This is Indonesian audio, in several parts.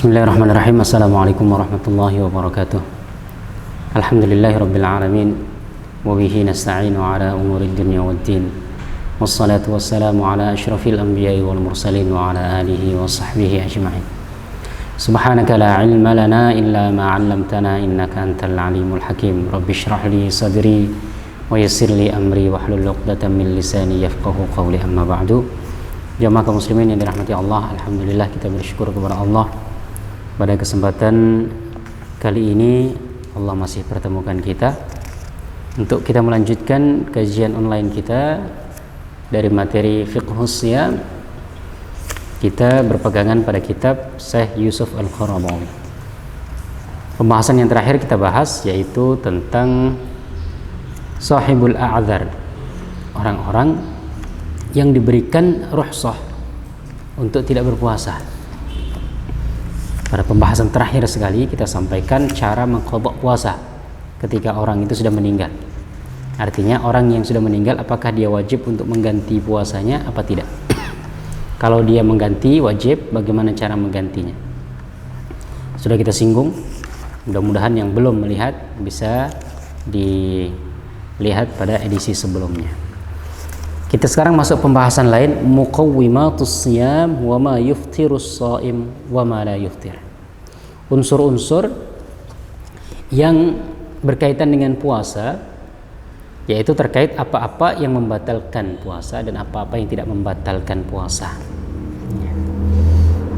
Bismillahirrahmanirrahim. Assalamualaikum warahmatullahi wabarakatuh. Alhamdulillahirabbil alamin wa bihi nasta'inu ala umurid dunya waddin. Wassalatu wassalamu ala asyrafil anbiya'i wal mursalin wa ala alihi wa sahbihi ajma'in. Subhanaka la ilma lana illa ma 'allamtana innaka antal alimul hakim. Rabbi shrah li sadri wa yassir li amri wahlul 'uqdatam min lisani yafqahu qawli. Amma ba'du. Jamaah kaum muslimin yang dirahmati Allah, alhamdulillah kita bersyukur kepada Allah. Pada kesempatan kali ini Allah masih pertemukan kita untuk kita melanjutkan kajian online kita dari materi Fiqhus Shiyam. Kita berpegangan pada kitab Syekh Yusuf Al-Qaradawi. Pembahasan yang terakhir kita bahas yaitu tentang Sahibul A'dzar, orang-orang yang diberikan rukhsah untuk tidak berpuasa. Pada pembahasan terakhir sekali kita sampaikan cara mengqadha puasa ketika orang itu sudah meninggal. Artinya orang yang sudah meninggal apakah dia wajib untuk mengganti puasanya apa tidak? Kalau dia mengganti wajib, bagaimana cara menggantinya? Sudah kita singgung. Mudah-mudahan yang belum melihat bisa dilihat pada edisi sebelumnya. Kita sekarang masuk pembahasan lain, muqawwimatus shiyam wa ma yuftirus shaim wa ma la yuftir. Unsur-unsur yang berkaitan dengan puasa, yaitu terkait apa-apa yang membatalkan puasa dan apa-apa yang tidak membatalkan puasa.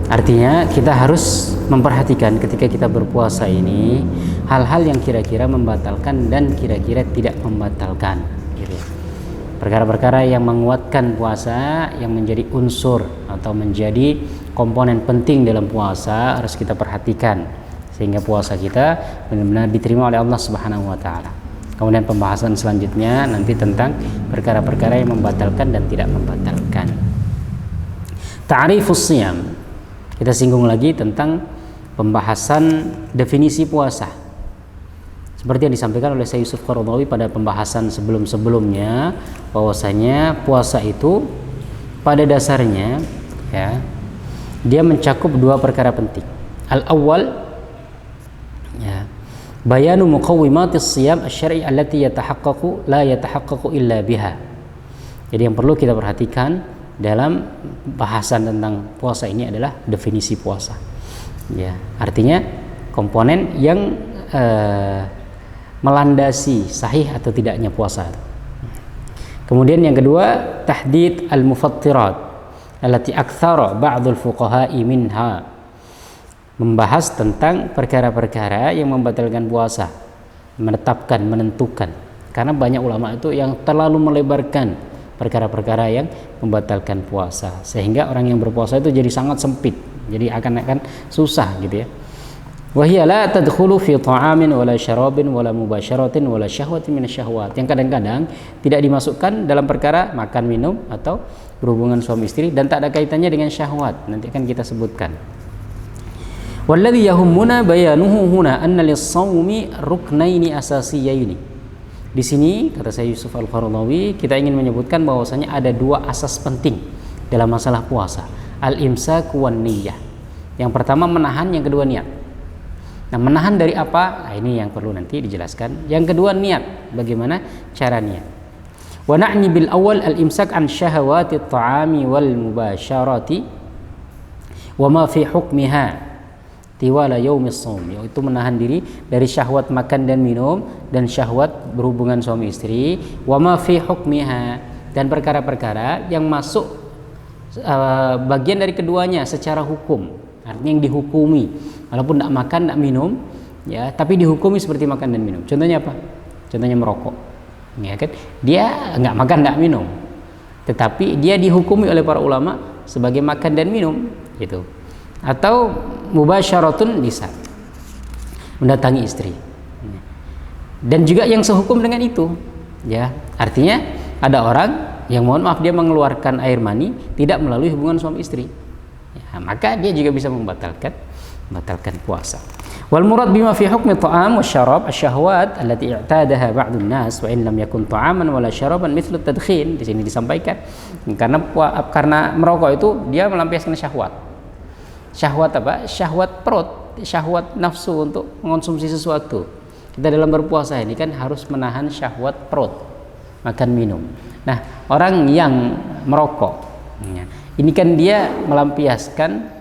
Artinya kita harus memperhatikan ketika kita berpuasa ini hal-hal yang kira-kira membatalkan dan kira-kira tidak membatalkan. Perkara-perkara yang menguatkan puasa, yang menjadi unsur atau menjadi komponen penting dalam puasa harus kita perhatikan sehingga puasa kita benar-benar diterima oleh Allah Subhanahu wa taala. Kemudian pembahasan selanjutnya nanti tentang perkara-perkara yang membatalkan dan tidak membatalkan. Ta'rifus shiyam. Kita singgung lagi tentang pembahasan definisi puasa. Seperti yang disampaikan oleh Syekh Yusuf Qaradawi pada pembahasan sebelum-sebelumnya, bahwasanya puasa itu pada dasarnya ya, dia mencakup dua perkara penting. Al-awwal ya, bayanu muqawwimatis shiyam asy-syar'i allati yatahaqqaqu la yatahaqqaqu illa biha. Jadi yang perlu kita perhatikan dalam bahasan tentang puasa ini adalah definisi puasa. Ya, artinya komponen yang melandasi sahih atau tidaknya puasa. Kemudian yang kedua, tahdid al-mufattirat allati aktsara ba'dul fuqaha'i minha. Membahas tentang perkara-perkara yang membatalkan puasa, menetapkan, menentukan. Karena banyak ulama itu yang terlalu melebarkan perkara-perkara yang membatalkan puasa, sehingga orang yang berpuasa itu jadi sangat sempit. Jadi akan susah gitu ya. Wahia la tadkhulu fi ta'amin wala syarabin wala mubasyaratin wala syahwatin minasyahwat. Yang kadang-kadang tidak dimasukkan dalam perkara makan minum atau berhubungan suami istri dan tak ada kaitannya dengan syahwat. Nanti akan kita sebutkan. Walladhi yahummuna bayanuhu huna anna lis-shaumi ruknaini asasiyaini. Di sini kata saya Yusuf Al-Qaradawi, kita ingin menyebutkan bahwasanya ada dua asas penting dalam masalah puasa. Al-imsak wan niyyah. Yang pertama menahan, yang kedua niat. Nah, menahan dari apa? Nah, ini yang perlu nanti dijelaskan. Yang kedua niat. Bagaimana cara niat? Wa na'ni bil awal al-imsak an syahawati at-ta'ami wal mubasyarati wa ma fi hukmiha tiwala yaumis shaum, yaitu menahan diri dari syahwat makan dan minum dan syahwat berhubungan suami istri, wa ma fi hukmiha, dan perkara-perkara yang masuk bagian dari keduanya secara hukum. Artinya yang dihukumi, walaupun tidak makan, tidak minum, ya, tapi dihukumi seperti makan dan minum. Contohnya apa? Contohnya merokok, ya kan? Dia nggak makan, nggak minum, tetapi dia dihukumi oleh para ulama sebagai makan dan minum, gitu. Atau mubasyaratun lisan, mendatangi istri, dan juga yang sehukum dengan itu, ya. Artinya ada orang yang mohon maaf dia mengeluarkan air mani tidak melalui hubungan suami istri. Ya, maka dia juga bisa membatalkan puasa. Wal murad bima fi hukmi ta'am wa syarab asyahwat allati i'tadaha ba'dun nas wa in lam yakun ta'aman wala syaraban mithlu tadkhin. Di sini disampaikan karena merokok itu dia melampiaskan syahwat. Syahwat apa? Syahwat perut, syahwat nafsu untuk mengonsumsi sesuatu. Kita dalam berpuasa ini kan harus menahan syahwat perut, makan minum. Nah, orang yang merokok, ini kan dia melampiaskan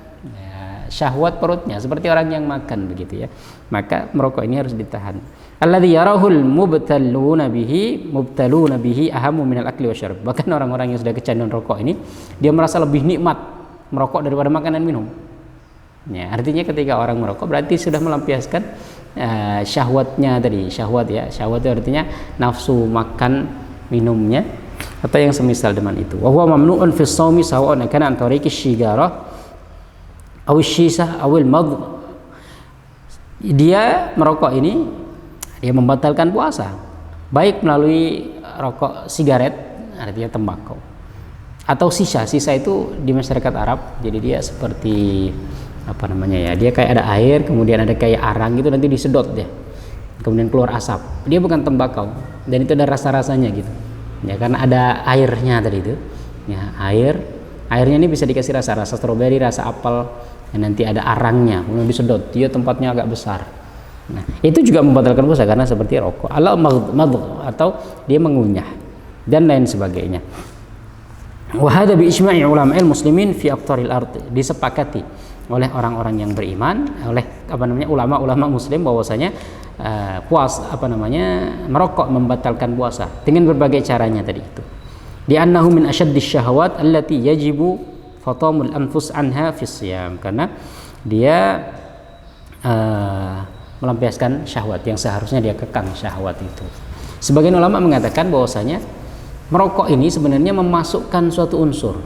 syahwat perutnya seperti orang yang makan begitu ya. Maka merokok ini harus ditahan. Alladzi yarahul mubtaluna bihi ahammu minal akli wasyarb. Bahkan orang-orang yang sudah kecanduan rokok ini, dia merasa lebih nikmat merokok daripada makan dan minum. Ya, artinya ketika orang merokok berarti sudah melampiaskan syahwatnya tadi. Syahwat ya, syahwat itu artinya nafsu makan minumnya atau yang semisal dengan itu. Wa huwa mamnu'un fi shaumi sawa'un kana an tariqi syigarah aw syisah aw al-madh. Dia merokok ini dia membatalkan puasa, baik melalui rokok sigaret artinya tembakau atau sisa itu di masyarakat Arab. Jadi dia seperti apa namanya ya, dia kayak ada air kemudian ada kayak arang gitu, nanti disedot deh kemudian keluar asap. Dia bukan tembakau dan itu ada rasa-rasanya gitu ya, karena ada airnya tadi itu ya, airnya ini bisa dikasih rasa stroberi, rasa apel, dan nanti ada arangnya kemudian disedot, dia tempatnya agak besar. Nah, itu juga membatalkan puasa karena seperti rokok atau dia mengunyah dan lain sebagainya. Wa hadza bi ijma'i ulama'il muslimin fi aqtaril ard, disepakati oleh orang-orang yang beriman, oleh ulama-ulama muslim bahwasanya merokok membatalkan puasa dengan berbagai caranya tadi itu. Di annahu min asyaddis syahawat allati yajibu fatamul anfus anha fi shiyam, karena dia melampiaskan syahwat yang seharusnya dia kekang syahwat itu. Sebagian ulama mengatakan bahwasanya merokok ini sebenarnya memasukkan suatu unsur.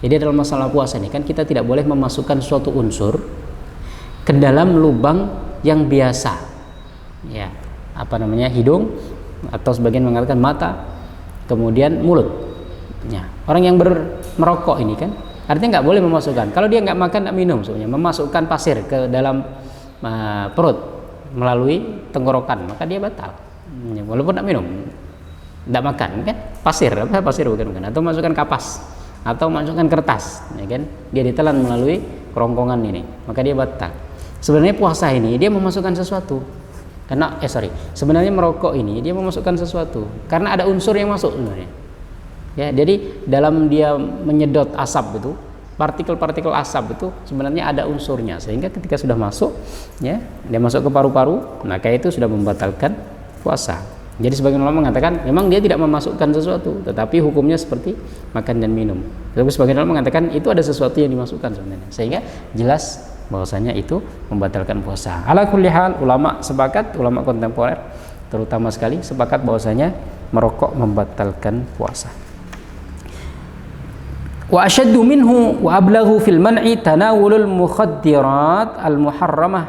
Jadi dalam masalah puasa ini kan kita tidak boleh memasukkan suatu unsur ke dalam lubang yang biasa. Ya, hidung, atau sebagian mengatakan mata, kemudian mulut. Ya, orang yang merokok ini kan artinya nggak boleh memasukkan. Kalau dia nggak makan, nggak minum, sebenarnya memasukkan pasir ke dalam perut melalui tenggorokan, maka dia batal. Ya, walaupun nggak minum, nggak makan kan, pasir bukan, atau masukkan kapas atau masukkan kertas, ya kan, dia ditelan melalui kerongkongan ini, maka dia batal. Sebenarnya puasa ini dia memasukkan sesuatu, karena sebenarnya merokok ini dia memasukkan sesuatu karena ada unsur yang masuk sebenarnya. Ya, jadi dalam dia menyedot asap itu, partikel-partikel asap itu sebenarnya ada unsurnya, sehingga ketika sudah masuk, ya, dia masuk ke paru-paru, maka itu sudah membatalkan puasa. Jadi sebagian ulama mengatakan memang dia tidak memasukkan sesuatu, tetapi hukumnya seperti makan dan minum. Tapi sebagian ulama mengatakan itu ada sesuatu yang dimasukkan sebenarnya, sehingga jelas bahwasanya itu membatalkan puasa. Ala kulli hal, ulama kontemporer terutama sekali sepakat bahwasanya merokok membatalkan puasa. Wa asyaddu minhu wa ablaghu fil man'i tanawulul mukhaddirat al muharramah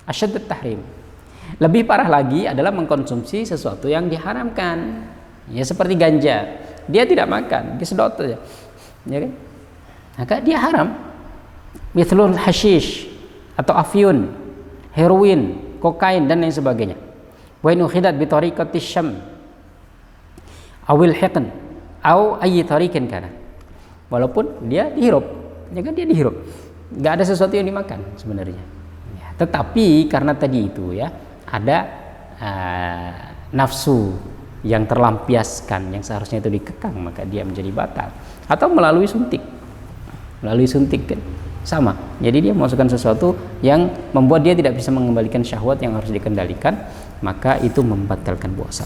asyadd at-tahrim. Lebih parah lagi adalah mengkonsumsi sesuatu yang diharamkan. Ya, seperti ganja. Dia tidak makan, dia sedot saja. Ya kan? Maka dia haram. Mithlul hashish atau afyun, heroin, kokain dan lain sebagainya. Wa in ukhidat bi tariqati syam awil hiqn aw ayyi tariqin kana. Walaupun dia dihirup, ya kan, dia dihirup. Enggak ada sesuatu yang dimakan sebenarnya. Ya, tetapi karena tadi itu ya, ada nafsu yang terlampiaskan yang seharusnya itu dikekang, maka dia menjadi batal. Atau melalui suntik kan sama, jadi dia memasukkan sesuatu yang membuat dia tidak bisa mengembalikan syahwat yang harus dikendalikan, maka itu membatalkan puasa.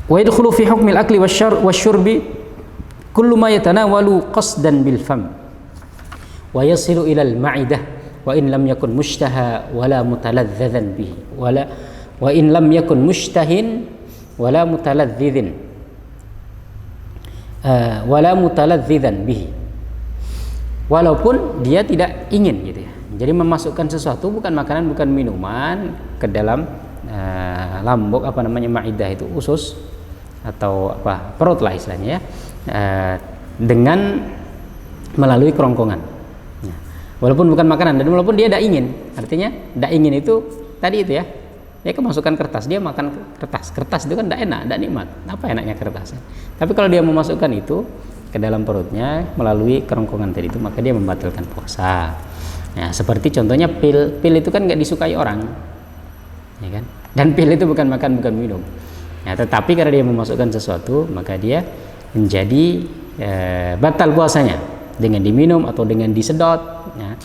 Wa yadkhulu fi hukmil akli wasyurbi kullu ma yatanawalu qasdan bil fam wa yasilu ila al ma'idah wa in lam yakun mushtaha wala mutaladzadzan bihi wa in lam yakun mushtahin wala mutaladzdzin bihi, walaupun dia tidak ingin gitu ya. Jadi memasukkan sesuatu, bukan makanan bukan minuman, ke dalam lambung ma'idah itu usus atau perut lah istilahnya ya, dengan melalui kerongkongan. Walaupun bukan makanan dan walaupun dia tidak ingin, artinya tidak ingin itu tadi itu ya, dia kemasukan kertas, dia makan kertas itu kan tidak enak, tidak nikmat. Apa enaknya kertas? Tapi kalau dia memasukkan itu, ke dalam perutnya melalui kerongkongan tadi itu, maka dia membatalkan puasa. Nah, seperti contohnya pil itu kan nggak disukai orang, ya kan? Dan pil itu bukan makan, bukan minum. Nah, tetapi karena dia memasukkan sesuatu, maka dia menjadi batal puasanya dengan diminum atau dengan disedot, ya,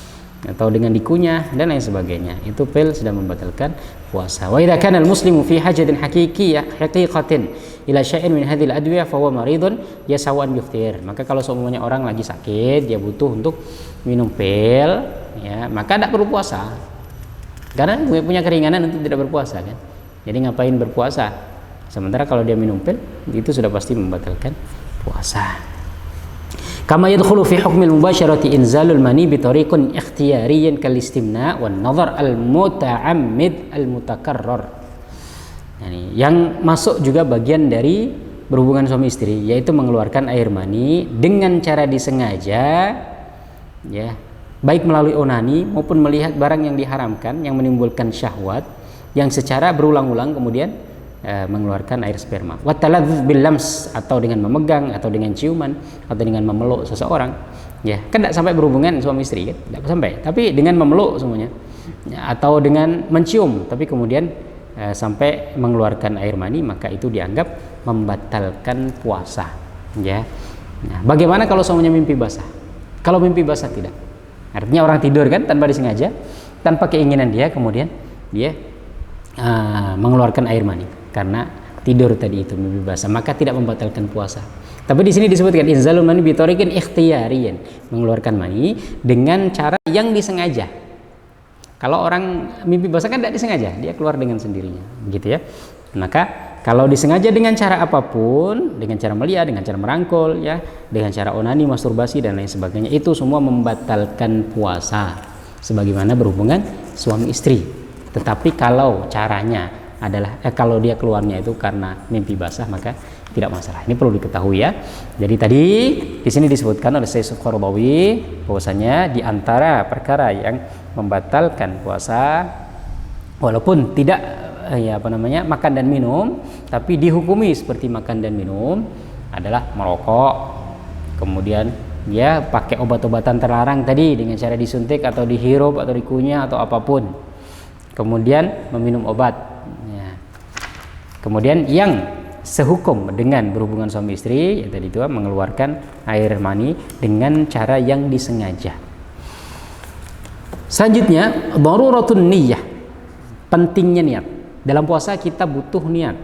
atau dengan dikunyah dan lain sebagainya. Itu pil sudah membatalkan puasa. Wa idza kana al-muslimu fi hajatin haqiqatin ila syai'in min hadhil adwiyah fa huwa maridun yasawan yuftir. Maka kalau semuanya orang lagi sakit, dia butuh untuk minum pil, ya, maka tidak perlu puasa. Karena punya keringanan untuk tidak berpuasa kan. Jadi ngapain berpuasa? Sementara kalau dia minum pil, itu sudah pasti membatalkan puasa. Kama yadkhulu fi hukmil mubasharati inzalul mani bi tariqin ikhtiyariyyin kal istimna wan nazar al muta'ammid al mutakarrar. Yang masuk juga bagian dari berhubungan suami istri, yaitu mengeluarkan air mani dengan cara disengaja, ya, baik melalui onani maupun melihat barang yang diharamkan yang menimbulkan syahwat, yang secara berulang-ulang kemudian mengeluarkan air sperma. Wa taladzuz bil lams, atau dengan memegang atau dengan ciuman atau dengan memeluk seseorang, ya, kan tidak sampai berhubungan suami istri kan, tidak sampai, tapi dengan memeluk semuanya, ya, atau dengan mencium tapi kemudian sampai mengeluarkan air mani, maka itu dianggap membatalkan puasa, ya. Nah, bagaimana kalau semuanya mimpi basah? Kalau mimpi basah tidak, artinya orang tidur kan tanpa disengaja, tanpa keinginan dia, kemudian dia mengeluarkan air mani karena tidur tadi itu mimpi basah, maka tidak membatalkan puasa. Tapi di sini disebutkan inzalul mani bi tariqin ikhtiyariyyin, mengeluarkan mani dengan cara yang disengaja. Kalau orang mimpi basah kan tidak disengaja, dia keluar dengan sendirinya, begitu ya. Maka kalau disengaja dengan cara apapun, dengan cara melihat, dengan cara merangkul, ya, dengan cara onani, masturbasi dan lain sebagainya, itu semua membatalkan puasa sebagaimana berhubungan suami istri. Tetapi kalau caranya adalah kalau dia keluarnya itu karena mimpi basah, maka tidak masalah. Ini perlu diketahui ya. Jadi tadi di sini disebutkan oleh Syekh Qaradawi bahwasanya di antara perkara yang membatalkan puasa walaupun tidak makan dan minum, tapi dihukumi seperti makan dan minum adalah merokok, kemudian dia pakai obat-obatan terlarang tadi dengan cara disuntik atau dihirup atau dikunyah atau apapun, kemudian meminum obat, ya. Kemudian yang sehukum dengan berhubungan suami istri, ya tadi itu mengeluarkan air mani dengan cara yang disengaja. Selanjutnya, daruratun niyyah, pentingnya niat. Dalam puasa kita butuh niat.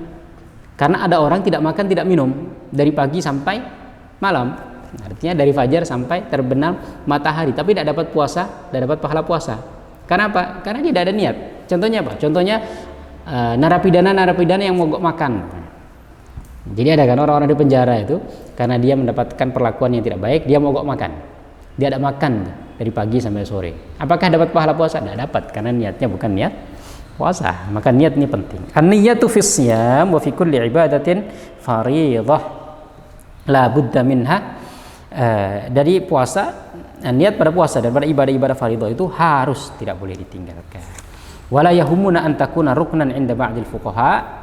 Karena ada orang tidak makan, tidak minum dari pagi sampai malam. Artinya dari fajar sampai terbenam matahari, tapi tidak dapat puasa, tidak dapat pahala puasa. Karena apa? Karena dia tidak ada niat. Contohnya apa? Contohnya narapidana yang mogok makan. Jadi ada kan orang-orang di penjara itu karena dia mendapatkan perlakuan yang tidak baik, dia mogok makan. Dia tidak makan dari pagi sampai sore. Apakah dapat pahala puasa? Tidak dapat, karena niatnya bukan niat puasa. Maka niat ini penting. An-niyatu fis shiyam wa fi kulli ibadatin fardhah la budda minha. Dari puasa, niat pada puasa dan pada ibadah-ibadah fardhah itu harus tidak boleh ditinggalkan. Wala yahumuna an takuna ruknan 'inda ba'dil fuqaha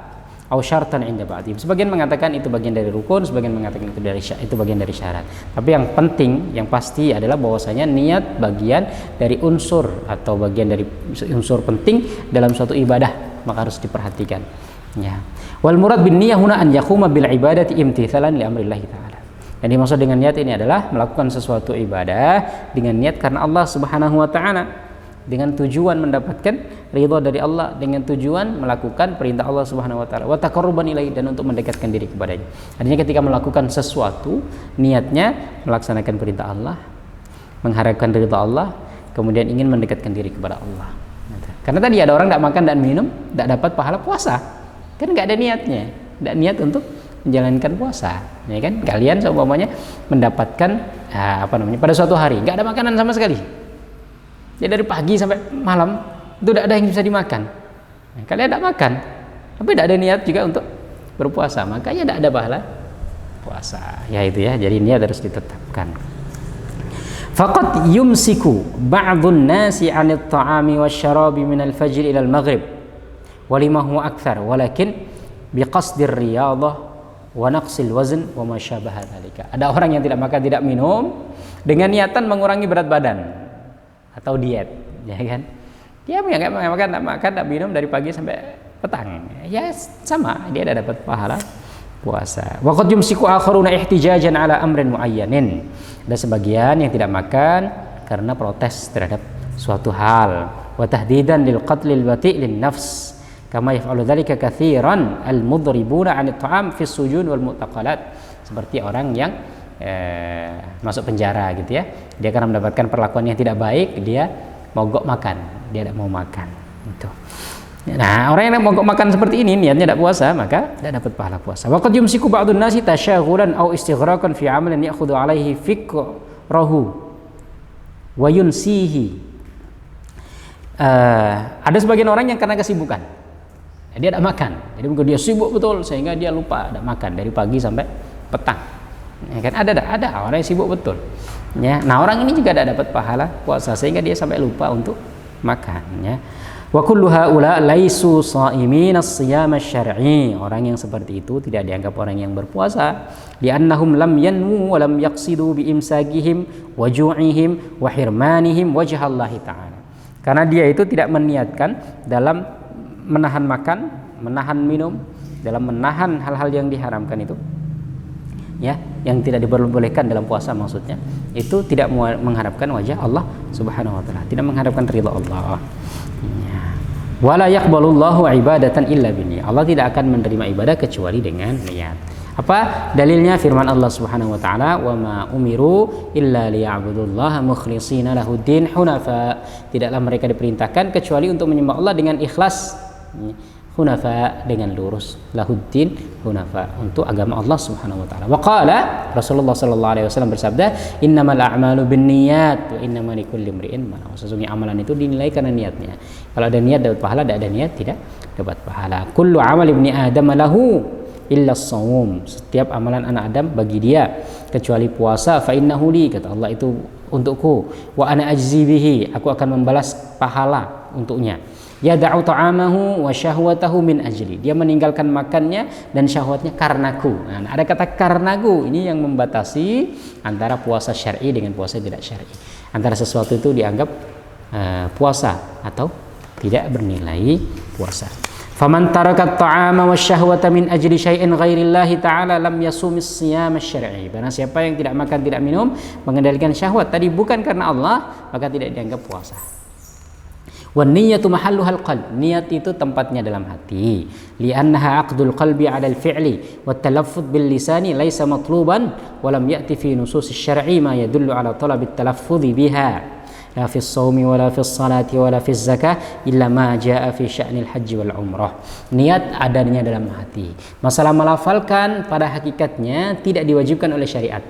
au syartan 'inda ba'dihim. Sebagian mengatakan itu bagian dari rukun, sebagian mengatakan itu bagian dari syarat. Tapi yang penting, yang pasti adalah bahwasanya niat bagian dari unsur atau bagian dari unsur penting dalam suatu ibadah, maka harus diperhatikan. Ya. Wal murad bin niyyah huna an yaquma bil ibadati imtithalan li amrillah ta'ala. Yang dimaksud dengan niat ini adalah melakukan sesuatu ibadah dengan niat karena Allah Subhanahu wa taala, dengan tujuan mendapatkan ridha dari Allah, dengan tujuan melakukan perintah Allah Subhanahu wa taala, wa taqarruban ilaihi, dan untuk mendekatkan diri kepadanya. Artinya ketika melakukan sesuatu, niatnya melaksanakan perintah Allah, mengharapkan ridha Allah, kemudian ingin mendekatkan diri kepada Allah. Karena tadi ada orang tidak makan dan minum, tidak dapat pahala puasa. Kan enggak ada niatnya, tidak niat untuk menjalankan puasa, ya kan? Kalian seumpamanya mendapatkan pada suatu hari enggak ada makanan sama sekali. Ya dari pagi sampai malam itu tidak ada yang bisa dimakan. Nah, kalian tidak makan, tapi tidak ada niat juga untuk berpuasa, makanya tidak ada pahala puasa. Ya itu ya, jadi niat harus ditetapkan. Faqad yumsiku ba'dun nasi 'anil ta'ami wasyarabi min al-fajr ila al-maghrib wa lima huwa akthar walakin biqasdir riyadah wa naqsil wazn wa ma syabaha dzalika. Ada orang yang tidak makan tidak minum dengan niatan mengurangi berat badan atau diet, ya kan? Dia enggak makan, enggak minum dari pagi sampai petang. Ya sama, dia ada dapat pahala puasa. Wa qad yumsiku akharuna ihtijajan ala amrin muayyanin. Ada sebagian yang tidak makan karena protes terhadap suatu hal. Wa tahdidan lil qatlil bati' lin nafs. Kama yaf'alu dzalika katsiran al-mudribuna 'anil ta'am fi sujun wal mu'taqalat. Seperti orang yang masuk penjara gitu ya. Dia karena mendapatkan perlakuan yang tidak baik, dia mogok makan. Dia tidak mau makan. Itu. Nah, orang yang mogok makan seperti ini niatnya tidak puasa, maka tidak dapat pahala puasa. Wa qad yumsiku ba'dun nasi tashaghulan aw istighraqan fi 'amalin ya'khudhu 'alaihi fikrahu wa yunsihi. Ada sebagian orang yang karena kesibukan dia tidak makan, jadi mungkin dia sibuk betul sehingga dia lupa tidak makan dari pagi sampai petang. Ya kan ada orang yang sibuk betul. Ya, nah orang ini juga tidak dapat pahala puasa sehingga dia sampai lupa untuk makan. Ya. Wa kullu haula laisu sha'imin as-shiyam asy-syar'i. Orang yang seperti itu tidak dianggap orang yang berpuasa. Li'annahum lam yanwu wa lam yaqsidu bi imsakihim wa ju'ihim wa hirmanihim wajha Allah ta'ala. Karena dia itu tidak meniatkan dalam menahan makan, menahan minum, dalam menahan hal-hal yang diharamkan itu, ya, yang tidak diperbolehkan dalam puasa maksudnya, itu tidak mengharapkan wajah Allah Subhanahu wa taala, tidak mengharapkan ridha Allah. Ya. Wala yaqbalullahu ibadatan illa binniyah. Allah tidak akan menerima ibadah kecuali dengan niat. Apa dalilnya? Firman Allah Subhanahu wa taala, "Wa ma umiru illa liya'budullaha mukhlishina lahuddin hunafa." Tidaklah mereka diperintahkan kecuali untuk menyembah Allah dengan ikhlas, hunafa, dengan lurus, lahuddin, hunafa, untuk agama Allah Subhanahu wa taala. Wa qala Rasulullah sallallahu alaihi wasallam bersabda, "Innamal a'malu binniyat wa innamal likulli imri'in ma nawa." Sesungguhnya amalan itu dinilai karena niatnya. Kalau ada niat dapat pahala, tidak ada niat tidak dapat pahala. Kullu 'amali ibni adam lahu illa as-shaum. Setiap amalan anak Adam bagi dia kecuali puasa. Fa innahu li, kata Allah, itu untukku. Wa ana ajzi bihi, aku akan membalas pahala untuknya. Yada'u ta'amahu wa syahwatahu min ajli. Dia meninggalkan makannya dan syahwatnya karenaku. Nah, ada kata karenaku ini yang membatasi antara puasa syar'i dengan puasa tidak syar'i. Antara sesuatu itu dianggap puasa atau tidak bernilai puasa. Faman taraka at-ta'ama wasyahwata min ajli syai'in ghairillahi ta'ala lam yasumis siyam asy-syar'i. Barang siapa yang tidak makan tidak minum mengendalikan syahwat tadi bukan karena Allah, maka tidak dianggap puasa. Wan niyyatu mahalluhal qalb. Niat itu tempatnya dalam hati. Li'annaha 'aqdul qalbi 'ala al-fi'li wat talaffuz bil lisani laisa matluban wa lam ya'ti fi nusus asy-syar'i ma yadullu 'ala talab at-talaffuz biha. La fi as-shaumi wa la fi as-salati wa la fi az-zakah illa ma jaa'a fi sya'nil haji wal umrah. Niat adanya dalam hati. Masalah melafalkan pada hakikatnya tidak diwajibkan oleh syariat.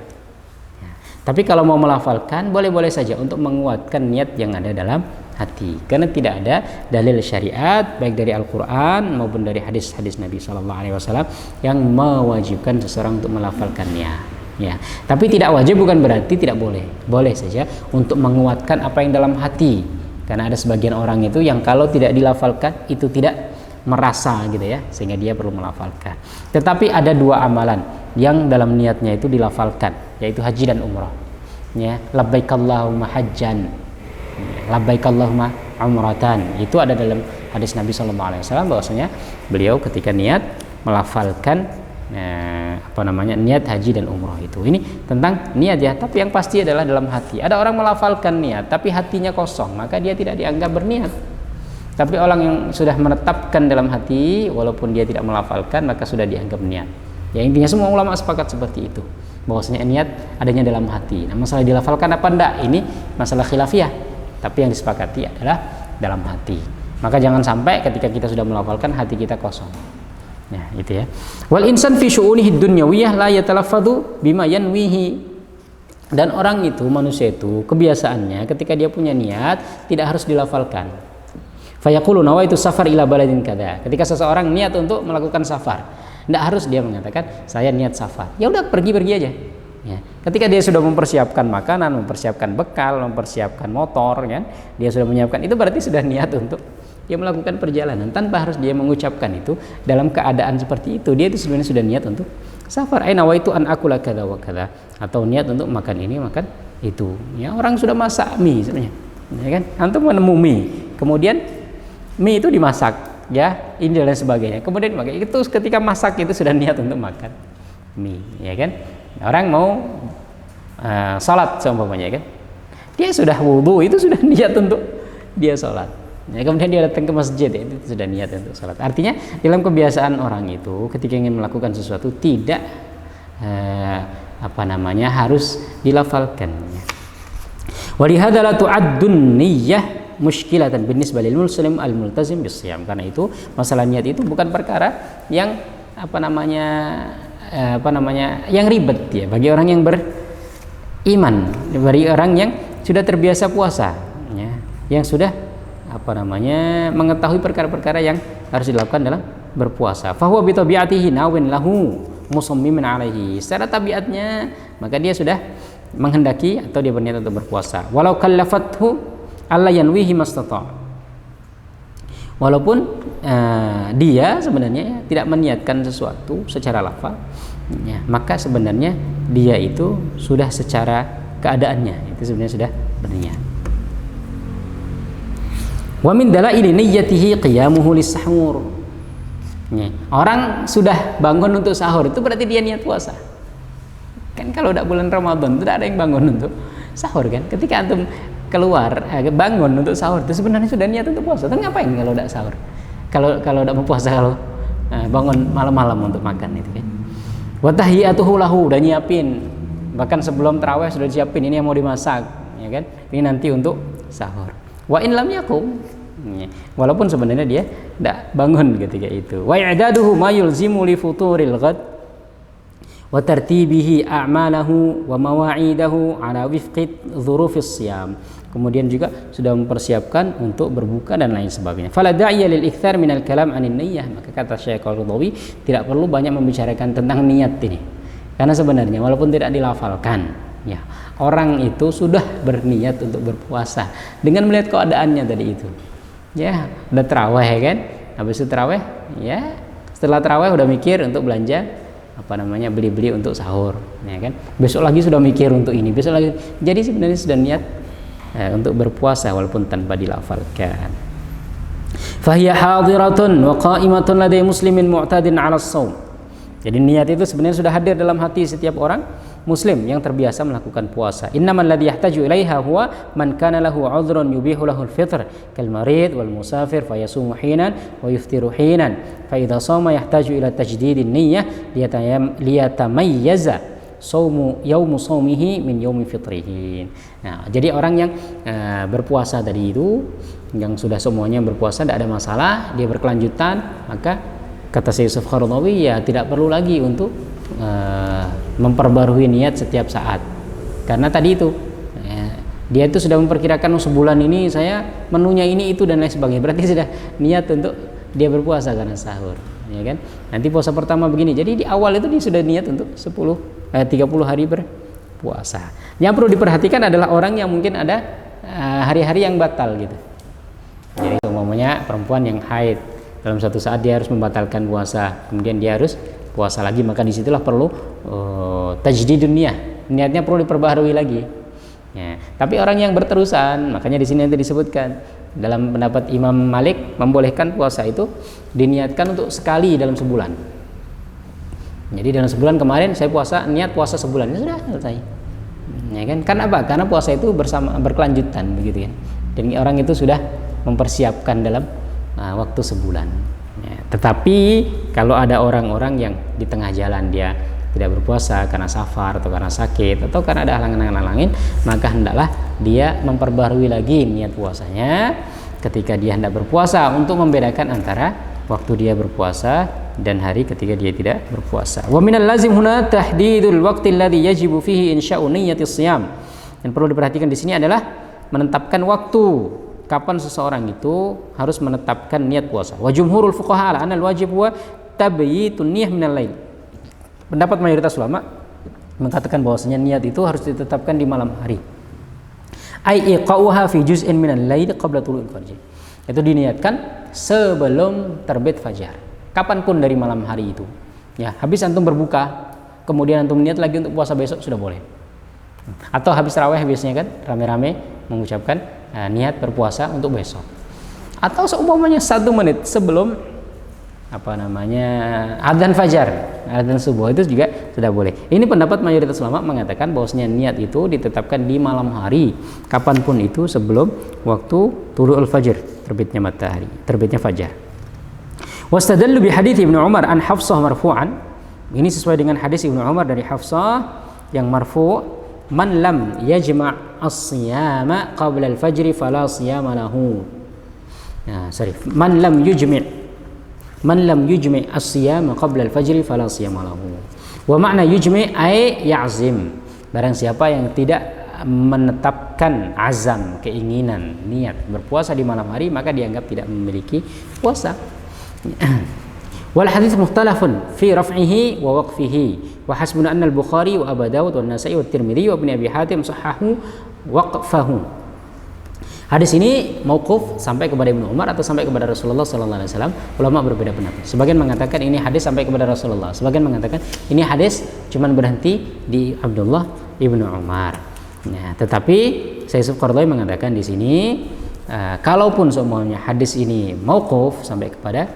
Tapi kalau mau melafalkan boleh-boleh saja untuk menguatkan niat yang ada dalam hati. Karena tidak ada dalil syariat baik dari Al-Qur'an maupun dari hadis-hadis Nabi sallallahu alaihi wasallam yang mewajibkan seseorang untuk melafalkannya. Ya, tapi tidak wajib bukan berarti tidak boleh. Boleh saja untuk menguatkan apa yang dalam hati. Karena ada sebagian orang itu yang kalau tidak dilafalkan itu tidak merasa gitu ya, sehingga dia perlu melafalkan. Tetapi ada dua amalan yang dalam niatnya itu dilafalkan, yaitu haji dan umrah. Ya, labbaik Allahumma hajjan, labbaik Allahumma umratan. Itu ada dalam hadis Nabi sallallahu alaihi wasallam bahwasanya beliau ketika niat melafalkan niat haji dan umrah itu. Ini tentang niat ya, tapi yang pasti adalah dalam hati. Ada orang melafalkan niat tapi hatinya kosong, maka dia tidak dianggap berniat. Tapi orang yang sudah menetapkan dalam hati walaupun dia tidak melafalkan maka sudah dianggap niat. Ya, intinya semua ulama sepakat seperti itu, bahwasanya niat adanya dalam hati. Nah, masalah dilafalkan apa enggak ini masalah khilafiyah, tapi yang disepakati adalah dalam hati. Maka jangan sampai ketika kita sudah melafalkan hati kita kosong. Ya, itu ya. Wal insan fi syu'unihi dunyawiyah la yatalaffadhu bima yanwihi. Dan orang itu, manusia itu kebiasaannya ketika dia punya niat tidak harus dilafalkan. Fa yaqulu nawaitu safar ila baladin kadza. Ketika seseorang niat untuk melakukan safar, tidak harus dia mengatakan saya niat safar. Ya udah pergi-pergi aja. Ya. Ketika dia sudah mempersiapkan makanan, mempersiapkan bekal, mempersiapkan motor, kan? Dia sudah menyiapkan, itu berarti sudah niat untuk dia melakukan perjalanan tanpa harus dia mengucapkan itu dalam keadaan seperti itu. Dia itu sebenarnya sudah niat untuk Safar ai nawaitu an akula kadza wa kadza, atau niat untuk makan ini makan itu. Ya, orang sudah masak mie sebenarnya. Ya kan? Antum menemu mie, kemudian mie itu dimasak, ya, ini dan sebagainya. Kemudian itu ketika masak itu sudah niat untuk makan mie, ya kan? Orang mau salat seumpamanya, kan? Dia sudah wudu, itu sudah niat untuk dia salat. Ya, kemudian dia datang ke masjid, ya, itu sudah niat untuk salat. Artinya dalam kebiasaan orang itu ketika ingin melakukan sesuatu tidak harus dilafalkan. Walihada la tu'addun niyyah muskilatan binisbah lil muslim al multazim bisiyam. Karena itu masalah niat itu bukan perkara yang yang ribet ya bagi orang yang beriman, bagi orang yang sudah terbiasa puasa, ya, yang sudah mengetahui perkara-perkara yang harus dilakukan dalam berpuasa. Fahuwa bi tabi'atihi nawin lahu musammimin alaihi. Secara tabiatnya maka dia sudah menghendaki atau dia berniat untuk berpuasa. Walau kallafathu alla yanwihi mastata'. Walaupun dia sebenarnya tidak meniatkan sesuatu secara lafal, ya, maka sebenarnya dia itu sudah secara keadaannya itu sebenarnya sudah berniat. Wa min dalaili niyyatihi qiyamuhu lis-sahur. Orang sudah bangun untuk sahur itu berarti dia niat puasa. Kan kalau udah bulan Ramadan tidak ada yang bangun untuk sahur, kan? Ketika antum keluar bangun untuk sahur itu sebenarnya sudah niat untuk puasa. Tapi ngapain kalau udah sahur? Kalau udah mau puasa, kalau bangun malam-malam untuk makan itu, kan? Wa tahiyatuhu lahu, udah nyiapin. Bahkan sebelum tarawih sudah siapin, ini yang mau dimasak, ya kan? Ini nanti untuk sahur. Wa in lam yakum, walaupun sebenarnya dia tidak bangun ketika itu. Wa i'daduhu ma yulzimu li futuril ghad wa tartibihi a'malahu wa mawa'idahu ala wifqi dzurufis siyam. Kemudian juga sudah mempersiapkan untuk berbuka dan lain sebagainya. Fala da'iya lil iktsar minal kalam 'anil niyyah. Maka kata Syekh Al-Qaradawi, tidak perlu banyak membicarakan tentang niat ini. Karena sebenarnya walaupun tidak dilafalkan, ya, orang itu sudah berniat untuk berpuasa dengan melihat keadaannya tadi itu. Ya, udah tarawih, kan? Habis itu tarawih, ya. Setelah tarawih udah mikir untuk belanja beli-beli untuk sahur, ya kan? Besok lagi sudah mikir untuk ini, besok lagi. Jadi sebenarnya sudah niat untuk berpuasa walaupun tanpa dilafalkan. Fahiya hadiratun wa qa'imatun ladai muslimin mu'tadin 'ala shaum. Jadi niat itu sebenarnya sudah hadir dalam hati setiap orang muslim yang terbiasa melakukan puasa. Innamal ladzi yahtaju ilaiha huwa man kana lahu 'udhrun yubihu lahu al-fitr kal marid wal musafir fayasumu hinan wa yuftiru hinan. Fa idza shama yahtaju ila tajdidin niyyah liyatamayyaza shaumu yaumu shaumihi min yaumi fitrihi. Nah, jadi orang yang berpuasa tadi itu, yang sudah semuanya berpuasa tidak ada masalah, dia berkelanjutan, maka kata Syekh Yusuf Qaradawi, ya tidak perlu lagi untuk memperbarui niat setiap saat. Karena tadi itu dia itu sudah memperkirakan sebulan ini saya menunya ini itu dan lain sebagainya. Berarti sudah niat untuk dia berpuasa karena sahur, ya kan? Nanti puasa pertama begini. Jadi di awal itu dia sudah niat untuk 30 hari berpuasa. Yang perlu diperhatikan adalah orang yang mungkin ada hari-hari yang batal gitu. Jadi umpamanya perempuan yang haid, dalam suatu saat dia harus membatalkan puasa, kemudian dia harus puasa lagi, maka disitulah perlu tajdidun niyah, niatnya perlu diperbaharui lagi. Ya. Tapi orang yang berterusan, makanya di sini nanti disebutkan dalam pendapat Imam Malik membolehkan puasa itu diniatkan untuk sekali dalam sebulan. Jadi dalam sebulan kemarin saya niat puasa sebulan, ya sudah selesai. Ya kan? Karena apa? Karena puasa itu berkelanjutan begitu kan. Dan orang itu sudah mempersiapkan dalam waktu sebulan. Ya, tetapi kalau ada orang-orang yang di tengah jalan dia tidak berpuasa karena safar atau karena sakit atau karena ada halangan-halangan lain, maka hendaklah dia memperbarui lagi niat puasanya ketika dia hendak berpuasa untuk membedakan antara waktu dia berpuasa dan hari ketika dia tidak berpuasa. Wa minal lazim huna tahdidul waqti alladhi yajibu fihi insya'u niyyatis shiyam. Dan perlu diperhatikan di sini adalah menetapkan waktu kapan seseorang itu harus menetapkan niat puasa. Wa jumhurul fuqaha ala anna al-wajib huwa tabyitun niyyah minal lail. Pendapat mayoritas ulama mengatakan bahwasanya niat itu harus ditetapkan di malam hari. Ai iqauha fi juz'in minal lail qabla tulu'il fajr. Itu diniatkan sebelum terbit fajar. Kapanpun dari malam hari itu. Ya, habis antum berbuka, kemudian antum niat lagi untuk puasa besok, sudah boleh. Atau habis tarawih biasanya kan rame-rame mengucapkan niat berpuasa untuk besok. Atau seumpamanya 1 menit sebelum adzan fajar, adzan subuh, itu juga sudah boleh. Ini pendapat mayoritas ulama mengatakan bahwasanya niat itu ditetapkan di malam hari, kapanpun itu sebelum waktu tulu'ul fajr, terbitnya matahari, terbitnya fajar. Wastadallu bi hadits Ibnu Umar an Hafsah marfu'an. Ini sesuai dengan hadis Ibnu Umar dari Hafsah yang marfu', man lam yajma' as-siyama qabla al-fajr fala siyama lahu. Man lam yujmi' as-siyama qabla al-fajr fala siyama lahu. Wa makna yujmi' ay ya'zim. Barang siapa yang tidak menetapkan azam, keinginan, niat berpuasa di malam hari, maka dianggap tidak memiliki puasa. Wal hadits mukhtalafun fi raf'ihi wa waqfihi wa hasbuna anna al-Bukhari wa Abu Dawud wa Nasa'i wa Tirmidzi wa Ibnu Abi Hatim sahahu waqfahu. Hadis ini mauquf sampai kepada Ibnu Umar atau sampai kepada Rasulullah sallallahu alaihi wasallam. Ulama berbeda pendapat. Sebagian mengatakan ini hadis sampai kepada Rasulullah, sebagian mengatakan ini hadis cuman berhenti di Abdullah Ibnu Umar. Nah, tetapi Syekh Qardawi mengatakan di sini kalaupun semuanya hadis ini mauquf sampai kepada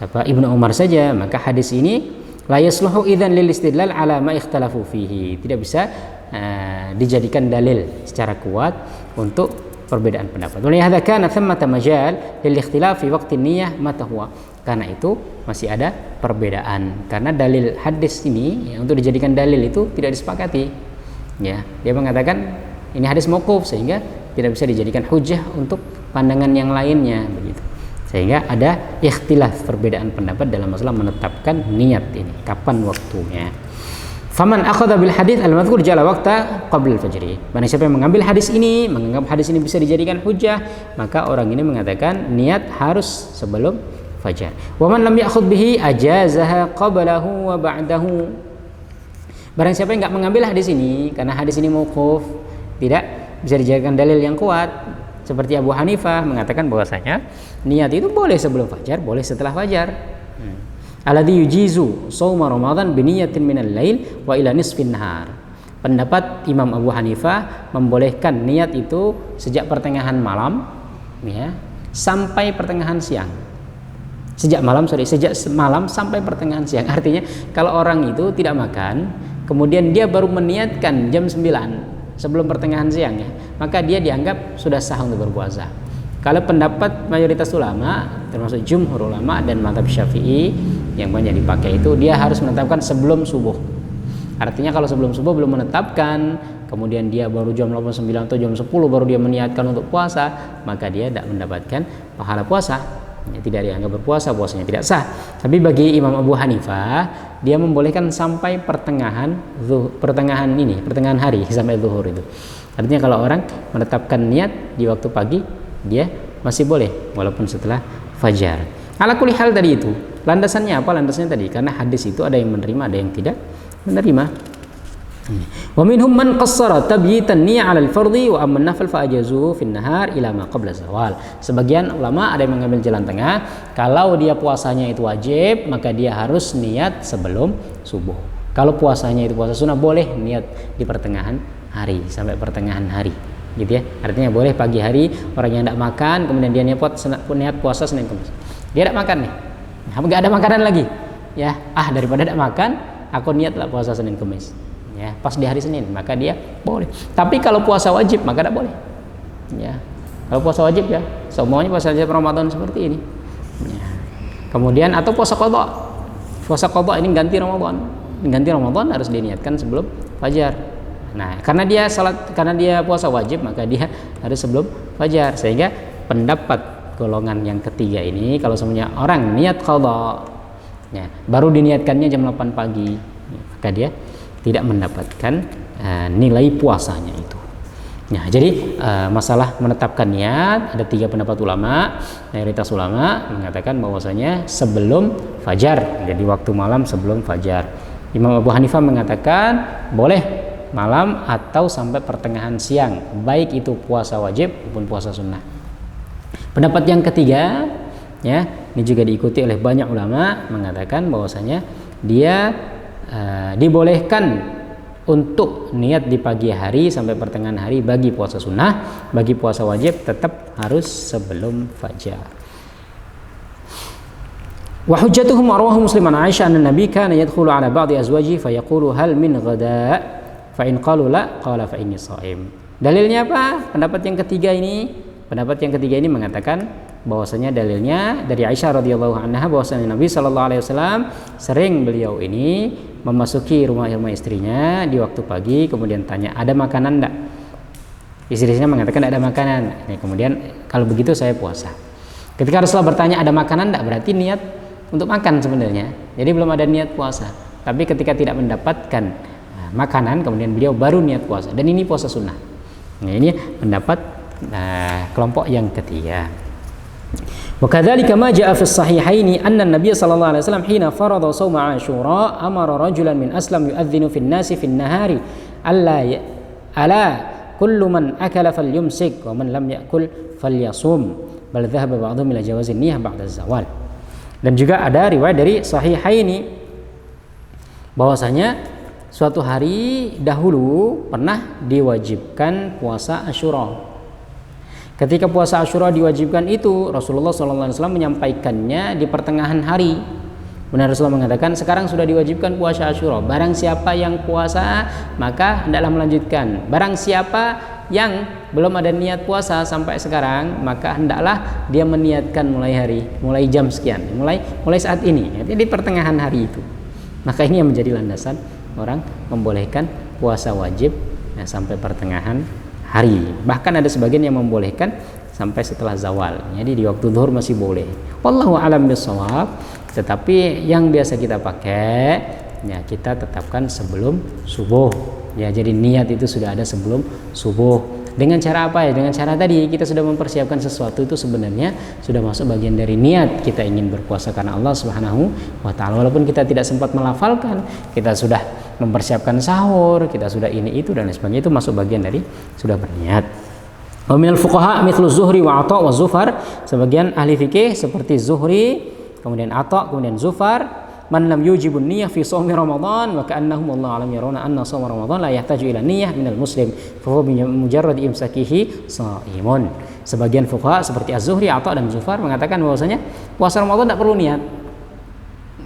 Ibnu Umar saja, maka hadis ini la yasluhu idzan lil istidlal ala ma ikhtalafu fihi, tidak bisa dijadikan dalil secara kuat untuk perbedaan pendapat. Oleh hadza kana thammata majal lil ikhtilaf fi waqtin niyyah mata huwa. Karena itu masih ada perbedaan, karena dalil hadis ini untuk dijadikan dalil itu tidak disepakati. Ya, dia mengatakan ini hadis mauquf sehingga tidak bisa dijadikan hujjah untuk pandangan yang lainnya begitu. Sehingga ada ikhtilaf, perbedaan pendapat dalam masalah menetapkan niat ini, kapan waktunya. Faman akhadha bil hadits al-madhkur jala waqta qabla al-fajr. Barang siapa yang mengambil hadis ini, menganggap hadis ini bisa dijadikan hujjah, maka orang ini mengatakan niat harus sebelum fajar. Wa man lam ya'khudh bihi ajazaha qablahu wa ba'dahu. Barang siapa yang enggak mengambil hadis ini karena hadis ini mauquf, tidak bisa dijadikan dalil yang kuat, seperti Abu Hanifah mengatakan bahwasanya niat itu boleh sebelum fajar, boleh setelah fajar. Alladzi yujizu shauma Ramadan bi niyatin minal lail wa ila nisfin nahar. Pendapat Imam Abu Hanifah membolehkan niat itu sejak pertengahan malam ya sampai pertengahan siang. Sejak malam sampai pertengahan siang. Artinya kalau orang itu tidak makan, kemudian dia baru meniatkan jam 9 sebelum pertengahan siang ya, maka dia dianggap sudah sah untuk berpuasa. Kalau pendapat mayoritas ulama termasuk jumhur ulama dan mazhab Syafi'i yang banyak dipakai itu, dia harus menetapkan sebelum subuh. Artinya kalau sebelum subuh belum menetapkan, kemudian dia baru jam 8, 9 atau jam 10 baru dia meniatkan untuk puasa, maka dia tidak mendapatkan pahala puasa. Ya, tidak dianggap berpuasa, puasanya tidak sah. Tapi bagi Imam Abu Hanifah, dia membolehkan sampai pertengahan hari sampai zuhur itu. Artinya kalau orang menetapkan niat di waktu pagi, dia masih boleh walaupun setelah fajar. Ala kulli hal tadi itu. Landasannya apa? Landasannya tadi karena hadis itu ada yang menerima, ada yang tidak menerima. Wa minhum man qassara tabyitan niyyah 'ala al-fardhi wa amma an-nafl fa ajazuhu fi an-nahar ila ma qabla zawal. Sebagian ulama ada yang mengambil jalan tengah, kalau dia puasanya itu wajib, maka dia harus niat sebelum subuh. Kalau puasanya itu puasa sunnah, boleh niat di pertengahan hari sampai pertengahan hari. Gitu ya. Artinya boleh pagi hari orang yang tidak makan kemudian dia niat puasa Senin Kamis. Dia tidak makan nih. Enggak ada makanan lagi. Ya, daripada tidak makan, aku niatlah puasa Senin Kamis. Ya, pas di hari Senin, maka dia boleh. Tapi kalau puasa wajib maka tidak boleh. Ya. Kalau puasa wajib ya, semuanya puasa wajib Ramadan seperti ini. Ya. Kemudian atau puasa qadha. Puasa qadha ini ganti Ramadan. Ganti Ramadan harus diniatkan sebelum fajar. Nah, karena dia puasa wajib, maka dia harus sebelum fajar. Sehingga pendapat golongan yang ketiga ini, kalau semuanya orang niat qadha, ya, baru diniatkannya jam 8 pagi, maka dia tidak mendapatkan nilai puasanya itu. Nah, jadi masalah menetapkan niat ada 3 pendapat ulama. Mayoritas ulama mengatakan bahwasanya sebelum fajar, jadi waktu malam sebelum fajar. Imam Abu Hanifah mengatakan boleh malam atau sampai pertengahan siang, baik itu puasa wajib maupun puasa sunnah. Pendapat yang ketiga, ya, ini juga diikuti oleh banyak ulama mengatakan bahwasanya dia dibolehkan untuk niat di pagi hari sampai pertengahan hari bagi puasa sunnah. Bagi puasa wajib tetap harus sebelum fajar. Wa hujjatuhum arwahu Muslim an Aisyah anna Nabi kana yadkhulu ala ba'di azwaji fa yaqulu hal min ghada fa in qalu la qala fa inni shaim. Dalilnya apa? Pendapat yang ketiga ini mengatakan bahwasanya dalilnya dari Aisyah radhiyallahu anha bahwasanya Nabi sallallahu alaihi wasallam sering beliau ini memasuki rumah istrinya di waktu pagi, kemudian tanya, ada makanan enggak? Istrinya mengatakan ada makanan. Nah, kemudian kalau begitu saya puasa. Ketika Rasulullah bertanya ada makanan enggak, berarti niat untuk makan sebenarnya. Jadi belum ada niat puasa. Tapi ketika tidak mendapatkan makanan, kemudian beliau baru niat puasa. Dan ini puasa sunnah. Nah, ini pendapat kelompok yang ketiga. Wa kadzalika ma jaa fi sahihaini anna an-nabiy sallallahu alaihi wasallam hina farada shauma Ashura amara rajulan min aslam yu'adhdhinu fi an-nasi fi an-nahari ala kullu man akala falyumsik wa man lam ya'kul falyasum bal dhahaba ba'dhum ila jawazi niyyah ba'da az-zawal. Dan juga ada riwayat dari sahihaini bahwasanya suatu hari dahulu pernah diwajibkan puasa Asyura. Ketika puasa Asyura diwajibkan itu, Rasulullah SAW menyampaikannya di pertengahan hari. Benar, Rasulullah mengatakan sekarang sudah diwajibkan puasa Asyura. Barang siapa yang puasa maka hendaklah melanjutkan. Barang siapa yang belum ada niat puasa sampai sekarang maka hendaklah dia meniatkan mulai jam sekian, mulai saat ini. Jadi di pertengahan hari itu. Maka ini yang menjadi landasan orang membolehkan puasa wajib sampai pertengahan hari. Bahkan ada sebagian yang membolehkan sampai setelah zawal. Jadi di waktu zuhur masih boleh. Wallahu a'lam bishawab. Tetapi yang biasa kita pakai ya kita tetapkan sebelum subuh. Ya, jadi niat itu sudah ada sebelum subuh. Dengan cara apa ya? Dengan cara tadi kita sudah mempersiapkan sesuatu itu sebenarnya sudah masuk bagian dari niat kita ingin berpuasa karena Allah Subhanahu wa taala. Walaupun kita tidak sempat melafalkan, kita sudah mempersiapkan sahur, kita sudah ini itu dan sebagainya, itu masuk bagian dari sudah berniat. Wa minal fuqaha mithlu Zuhri wa Atha wa Zufar, sebagian ahli fikih seperti Zuhri, kemudian Atha, kemudian Zufar, man lam yujibun niyyah fi shaumi Ramadan wa ka'annahum wallahu alam yarawna anna shaum Ramadan la yahtaju ila niyyah minal muslim fa huwa bi mujarrad imsakihi shaimun. Sebagian fuqaha seperti Az-Zuhri, Atha dan Zufar mengatakan bahwasanya puasa Ramadan tidak perlu niat.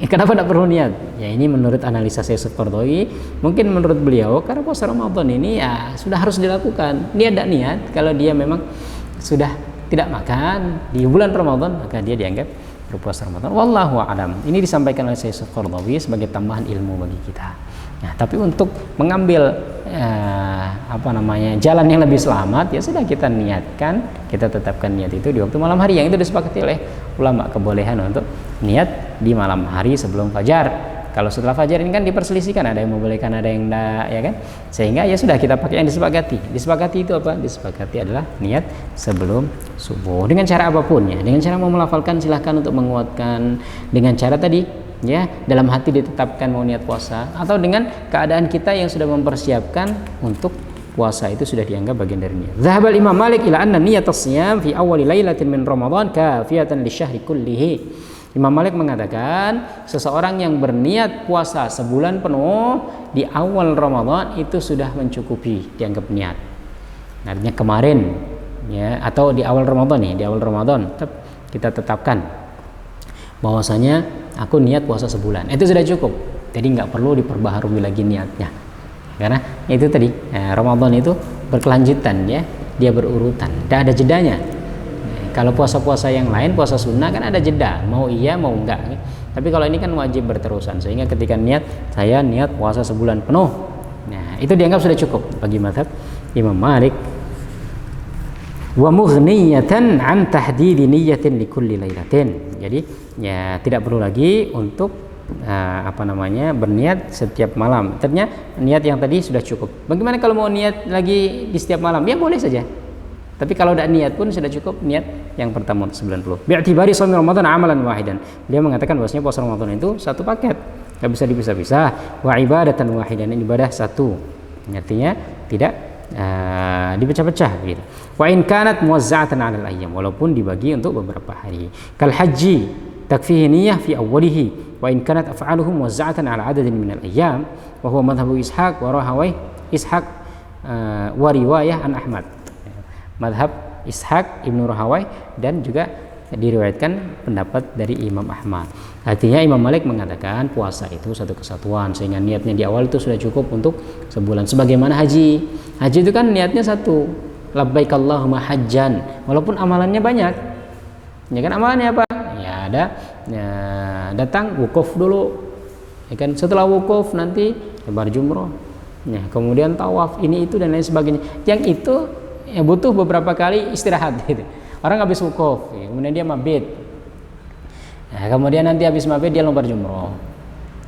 Kenapa tidak perlu niat? Ya ini menurut analisa Syekh Qardawi, mungkin menurut beliau karena puasa Ramadan ini ya sudah harus dilakukan. Dia tidak niat, kalau dia memang sudah tidak makan di bulan Ramadan maka dia dianggap berpuasa Ramadan. Wallahu a'lam. Ini disampaikan oleh Syekh Qardawi sebagai tambahan ilmu bagi kita. Nah, tapi untuk mengambil jalan yang lebih selamat ya sudah kita niatkan, kita tetapkan niat itu di waktu malam hari yang itu disepakati oleh ulama kebolehan untuk niat di malam hari sebelum fajar. Kalau setelah fajar ini kan diperselisihkan, ada yang membolehkan, ada yang enggak, ya kan? Sehingga ya sudah kita pakai yang disepakati. Disepakati itu apa? Disepakati adalah niat sebelum subuh. Dengan cara apapun ya, dengan cara mau melafalkan silahkan untuk menguatkan, dengan cara tadi ya dalam hati ditetapkan mau niat puasa, atau dengan keadaan kita yang sudah mempersiapkan untuk puasa itu sudah dianggap bagian dari niat. Zahabal Imam Malik ila anna niyatas siyam fi awwali lailatin min Ramadan kafiyatan lisyahri kullihi. Imam Malik mengatakan seseorang yang berniat puasa sebulan penuh di awal Ramadan itu sudah mencukupi, dianggap niat. Artinya kemarin ya, atau di awal Ramadan nih, di awal Ramadan kita tetapkan bahwasanya aku niat puasa sebulan, itu sudah cukup. Jadi nggak perlu diperbaharui lagi niatnya, karena itu tadi Ramadan itu berkelanjutan ya, dia berurutan, tidak ada jedanya. Kalau puasa-puasa yang lain, puasa sunnah kan ada jeda, mau iya mau enggak. Tapi kalau ini kan wajib berterusan, sehingga ketika niat, saya niat puasa sebulan penuh, nah itu dianggap sudah cukup bagi mazhab Imam Malik. Wa mughniyatan an tahdidi niyyatin likulli lailatin. Jadi ya tidak perlu lagi untuk berniat setiap malam. Ternyata niat yang tadi sudah cukup. Bagaimana kalau mau niat lagi di setiap malam? Ya boleh saja. Tapi kalau tidak niat pun sudah cukup niat yang pertama 90. Bi'tibari shaum Ramadan amalan wahidan. Dia mengatakan bahwasanya puasa Ramadan itu satu paket, enggak bisa dipisah-pisah. Wa ibadatan wahidan, ibadah satu. Artinya tidak dipecah-pecah gitu. Wa in kanat muwazza'atan 'alal ayyam, walaupun dibagi untuk beberapa hari. Kal haji takfihi niyyah fi awwalihi wa in kanat af'aluhu muwazza'atan 'ala 'adadin min al-ayyam wa huwa madhhabu Ishaq wa rahawai Ishaq wa riwayah an Ahmad. Madhab Ishaq Ibnu Rahawai dan juga diriwayatkan pendapat dari Imam Ahmad. Artinya Imam Malik mengatakan puasa itu satu kesatuan, sehingga niatnya di awal itu sudah cukup untuk sebulan. Sebagaimana haji. Haji itu kan niatnya satu, labbaik Allahumma hajjan, walaupun amalannya banyak. Ya kan, amalannya apa? Ya ada datang wukuf dulu. Ya kan, setelah wukuf nanti lebar jumroh. Ya, kemudian tawaf ini itu dan lain sebagainya. Yang itu ya butuh beberapa kali istirahat gitu. Orang habis wukuf, ya, kemudian dia mabit. Nah, kemudian nanti habis mabit dia lombar jumroh.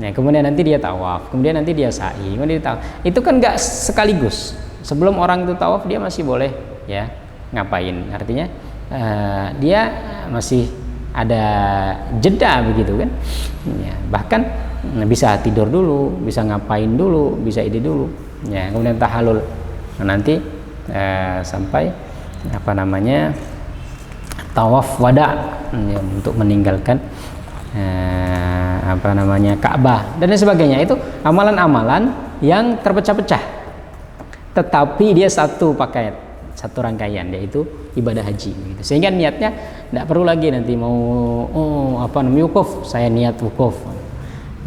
Nah, kemudian nanti dia tawaf, kemudian nanti dia sa'i, kemudian dia tawaf. Itu kan nggak sekaligus. Sebelum orang itu tawaf dia masih boleh ya ngapain? Artinya dia masih ada jeda begitu kan? Ya, bahkan bisa tidur dulu, bisa ngapain dulu, bisa ide dulu. Ya, kemudian tahallul. Nah, nanti sampai tawaf wada ya, untuk meninggalkan Ka'bah dan lain sebagainya. Itu amalan-amalan yang terpecah-pecah, tetapi dia satu paket, satu rangkaian, yaitu ibadah haji gitu. Sehingga niatnya tidak perlu lagi nanti mau wukuf saya niat wukuf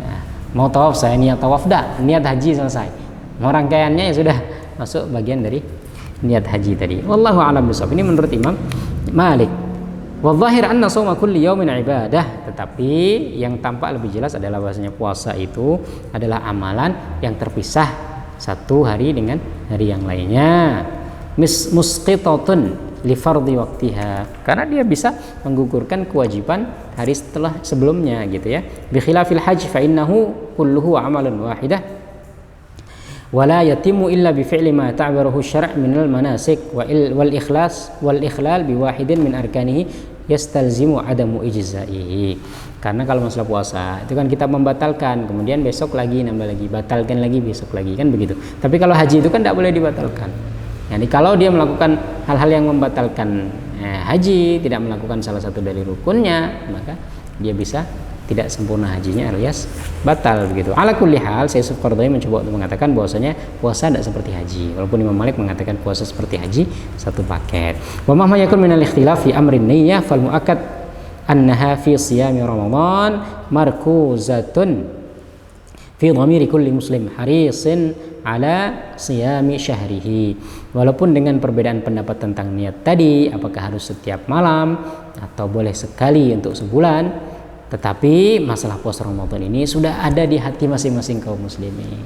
ya, mau tawaf saya niat tawaf, niat haji selesai. Mau rangkaiannya ya sudah masuk bagian dari niat haji tadi. Wallahu a'lam bishawab. Ini menurut Imam Malik. Wadh-dhahir anna shauma kulli yaumin ibadah. Tetapi yang tampak lebih jelas adalah bahwasanya puasa itu adalah amalan yang terpisah satu hari dengan hari yang lainnya. Musqitatun li fardhi waqtiha. Karena dia bisa menggugurkan kewajiban hari setelah sebelumnya gitu ya. Bi khilafil hajj fa innahu kulluhu amalun wahidah. Wala yatimu illa bi fi'li ma ta'baruhu syara' min al-manasik wal ikhlal bi wahidin min arkanihi yastalzimu adamu ijza'ihi. Karena kalau masalah puasa itu kan kita membatalkan, kemudian besok lagi nambah lagi, batalkan lagi, besok lagi, kan begitu. Tapi kalau haji itu kan tidak boleh dibatalkan. Jadi kalau dia melakukan hal-hal yang membatalkan haji, tidak melakukan salah satu dari rukunnya, maka dia bisa tidak sempurna hajinya alias batal begitu. Ala kulli hal, Syekh Yusuf Qaradawi mencoba untuk mengatakan bahwasanya puasa tidak seperti haji. Walaupun Imam Malik mengatakan puasa seperti haji, satu paket. Wa mahma yakun minal ikhtilaf fi amrin niyyah fal muakkad annaha fi siyami Ramadan markuzatun fi dhamiri kulli muslim harisin ala siyami syahrihi. Walaupun dengan perbedaan pendapat tentang niat tadi, apakah harus setiap malam atau boleh sekali untuk sebulan, tetapi masalah puasa Ramadan ini sudah ada di hati masing-masing kaum muslimin.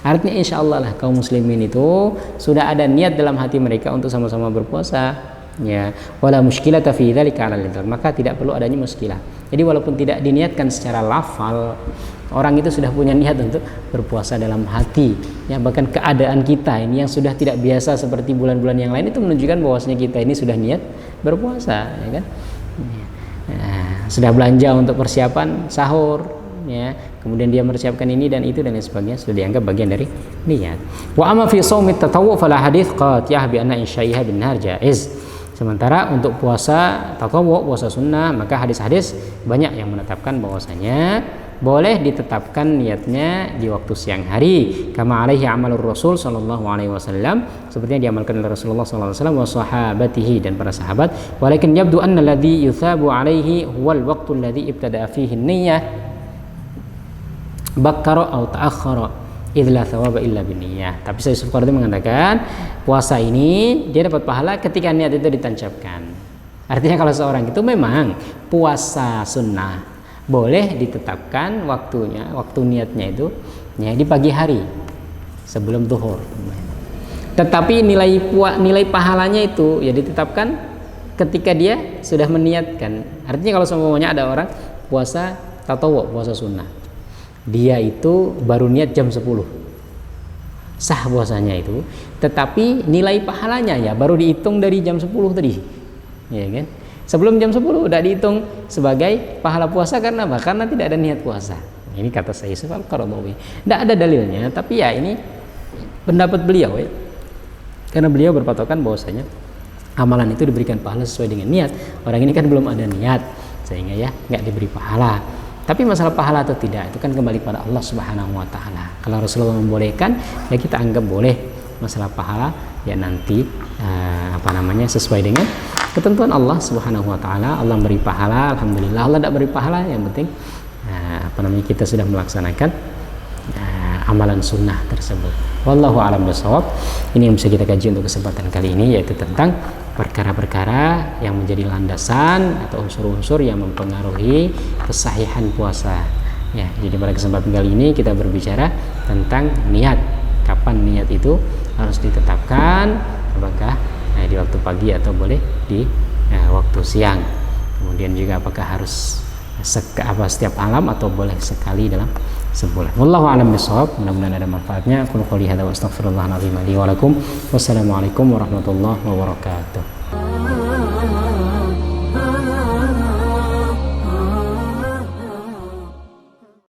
Artinya insya Allah lah kaum muslimin itu sudah ada niat dalam hati mereka untuk sama-sama berpuasa. Ya, wala muskilata fi dzalika 'ala al-idrak. Maka tidak perlu adanya muskilah. Jadi walaupun tidak diniatkan secara lafal, orang itu sudah punya niat untuk berpuasa dalam hati. Ya, bahkan keadaan kita ini yang sudah tidak biasa seperti bulan-bulan yang lain itu menunjukkan bahwasanya kita ini sudah niat berpuasa, ya kan? Sudah belanja untuk persiapan sahur ya, kemudian dia mempersiapkan ini dan itu dan lain sebagainya, sudah dianggap bagian dari niat. Wa amma fi shaumit tatawwu fala hadits qat'iyah bi anna insyaiha bin nahar jaiz. Sementara untuk puasa tatawwu, puasa sunnah, maka hadis-hadis banyak yang menetapkan bahwasanya boleh ditetapkan niatnya di waktu siang hari, kama alaihi amalur rasul sallallahu alaihi wasallam, seperti yang diamalkan oleh Rasulullah sallallahu alaihi wasallam wa sahabatihi dan para sahabat. Walakin yabdu anna alladhi yuthabu alaihi huwal waqtu alladhi ibtada'a fihi an-niyyah bakkara aw ta'akhkhara idz la thawaba illa binniyah. Tapi Syekh Yusuf Qaradawi mengatakan puasa ini dia dapat pahala ketika niat itu ditancapkan. Artinya kalau seorang itu memang puasa sunnah boleh ditetapkan waktunya, waktu niatnya itu ya di pagi hari sebelum zuhur. Tetapi nilai pahalanya itu ya ditetapkan ketika dia sudah meniatkan. Artinya kalau semuanya ada orang puasa tatawwu, puasa sunnah, dia itu baru niat jam 10, sah puasanya itu, tetapi nilai pahalanya ya baru dihitung dari jam 10 tadi, ya kan? Sebelum jam 10 udah dihitung sebagai pahala puasa. Karena apa? Karena tidak ada niat puasa. Ini kata Syekh Yusuf Al-Qaradawi. Tidak ada dalilnya, tapi ya ini pendapat beliau ya. Karena beliau berpatokan bahwasanya amalan itu diberikan pahala sesuai dengan niat. Orang ini kan belum ada niat. sehingga ya nggak diberi pahala. Tapi masalah pahala atau tidak itu kan kembali pada Allah Subhanahu wa taala. Kalau Rasulullah membolehkan, ya kita anggap boleh. Masalah pahala ya nanti sesuai dengan ketentuan Allah Subhanahu wa taala. Allah beri pahala, alhamdulillah. Allah tidak beri pahala, yang penting kita sudah melaksanakan amalan sunnah tersebut. Wallahu a'lam bishawab. Ini yang bisa kita kaji untuk kesempatan kali ini, yaitu tentang perkara-perkara yang menjadi landasan atau unsur-unsur yang mempengaruhi kesahihan puasa. Ya, jadi pada kesempatan kali ini kita berbicara tentang niat. Kapan niat itu harus ditetapkan? Apakah di waktu pagi atau boleh di waktu siang? Kemudian juga apakah harus setiap malam atau boleh sekali dalam sebulan. Wallahu a'lam bishawab. Mudah-mudahan ada manfaatnya. Qul qouli hadza wa astaghfirullahal azim li wa lakum. Wassalamualaikum warahmatullahi wabarakatuh.